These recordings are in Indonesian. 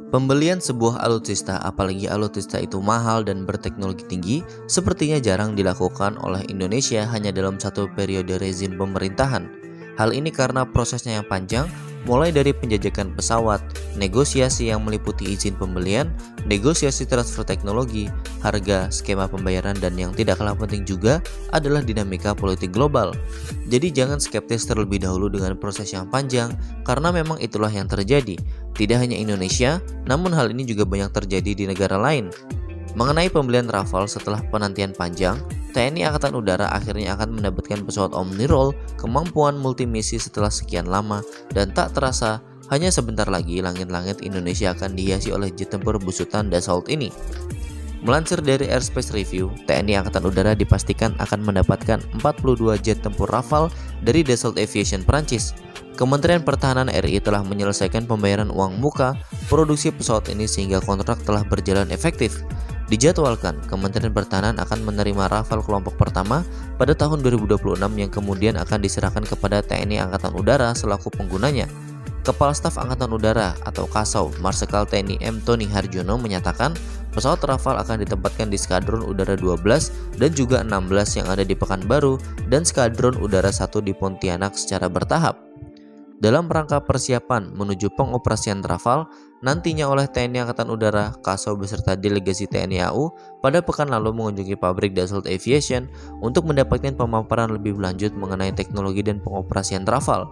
Pembelian sebuah alutsista, apalagi alutsista itu mahal dan berteknologi tinggi, sepertinya jarang dilakukan oleh Indonesia hanya dalam satu periode rezim pemerintahan. Hal ini karena prosesnya yang panjang, mulai dari penjajakan pesawat, negosiasi yang meliputi izin pembelian, negosiasi transfer teknologi, harga, skema pembayaran, dan yang tidak kalah penting juga adalah dinamika politik global. Jadi jangan skeptis terlebih dahulu dengan proses yang panjang, karena memang itulah yang terjadi. Tidak hanya Indonesia, namun hal ini juga banyak terjadi di negara lain. Mengenai pembelian Rafale setelah penantian panjang, TNI Angkatan Udara akhirnya akan mendapatkan pesawat Omni-Roll, kemampuan multimisi setelah sekian lama, dan tak terasa, hanya sebentar lagi langit-langit Indonesia akan dihiasi oleh jet tempur besutan Dassault ini. Melansir dari Airspace Review, TNI Angkatan Udara dipastikan akan mendapatkan 42 jet tempur Rafale dari Dassault Aviation Prancis. Kementerian Pertahanan RI telah menyelesaikan pembayaran uang muka produksi pesawat ini sehingga kontrak telah berjalan efektif. Dijadwalkan, Kementerian Pertahanan akan menerima Rafale kelompok pertama pada tahun 2026 yang kemudian akan diserahkan kepada TNI Angkatan Udara selaku penggunanya. Kepala Staf Angkatan Udara atau Kasau, Marsikal TNI M. Tony Harjono menyatakan pesawat Rafale akan ditempatkan di Skadron Udara 12 dan juga 16 yang ada di Pekanbaru dan Skadron Udara 1 di Pontianak secara bertahap. Dalam rangka persiapan menuju pengoperasian Rafale, nantinya oleh TNI Angkatan Udara, Kasau beserta delegasi TNI AU pada pekan lalu mengunjungi pabrik Dassault Aviation untuk mendapatkan pemaparan lebih lanjut mengenai teknologi dan pengoperasian Rafale.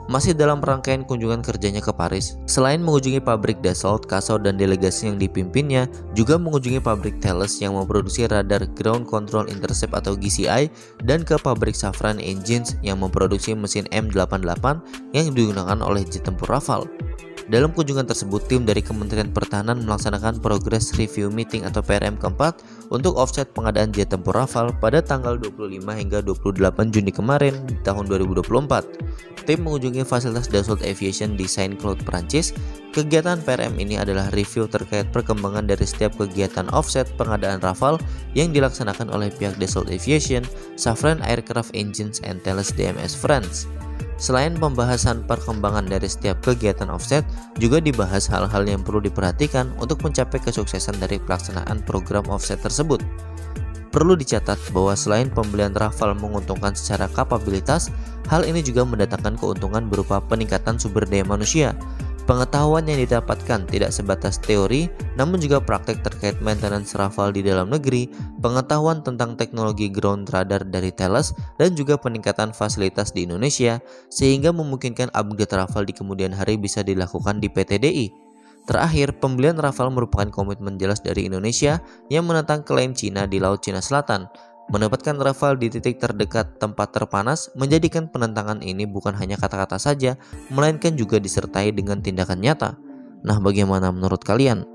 Masih dalam rangkaian kunjungan kerjanya ke Paris, selain mengunjungi pabrik Dassault, Kasau dan delegasi yang dipimpinnya juga mengunjungi pabrik Thales yang memproduksi radar Ground Control Intercept atau GCI dan ke pabrik Safran Engines yang memproduksi mesin M88 yang digunakan oleh jet tempur Rafale. Dalam kunjungan tersebut, tim dari Kementerian Pertahanan melaksanakan Progress Review Meeting atau PRM keempat untuk offset pengadaan jet tempur Rafale pada tanggal 25 hingga 28 Juni kemarin di tahun 2024. Tim mengunjungi fasilitas Dassault Aviation di Saint-Cloud, Prancis. Kegiatan PRM ini adalah review terkait perkembangan dari setiap kegiatan offset pengadaan Rafale yang dilaksanakan oleh pihak Dassault Aviation, Safran Aircraft Engines, and Thales DMS France. Selain pembahasan perkembangan dari setiap kegiatan offset, juga dibahas hal-hal yang perlu diperhatikan untuk mencapai kesuksesan dari pelaksanaan program offset tersebut. Perlu dicatat bahwa selain pembelian Rafale menguntungkan secara kapabilitas, hal ini juga mendatangkan keuntungan berupa peningkatan sumber daya manusia. Pengetahuan yang didapatkan tidak sebatas teori, namun juga praktek terkait maintenance Rafale di dalam negeri, pengetahuan tentang teknologi ground radar dari Thales, dan juga peningkatan fasilitas di Indonesia, sehingga memungkinkan upgrade Rafale di kemudian hari bisa dilakukan di PTDI. Terakhir, pembelian Rafale merupakan komitmen jelas dari Indonesia yang menentang klaim Cina di Laut Cina Selatan. Menempatkan Rafale di titik terdekat tempat terpanas menjadikan penentangan ini bukan hanya kata-kata saja, melainkan juga disertai dengan tindakan nyata. Nah, bagaimana menurut kalian?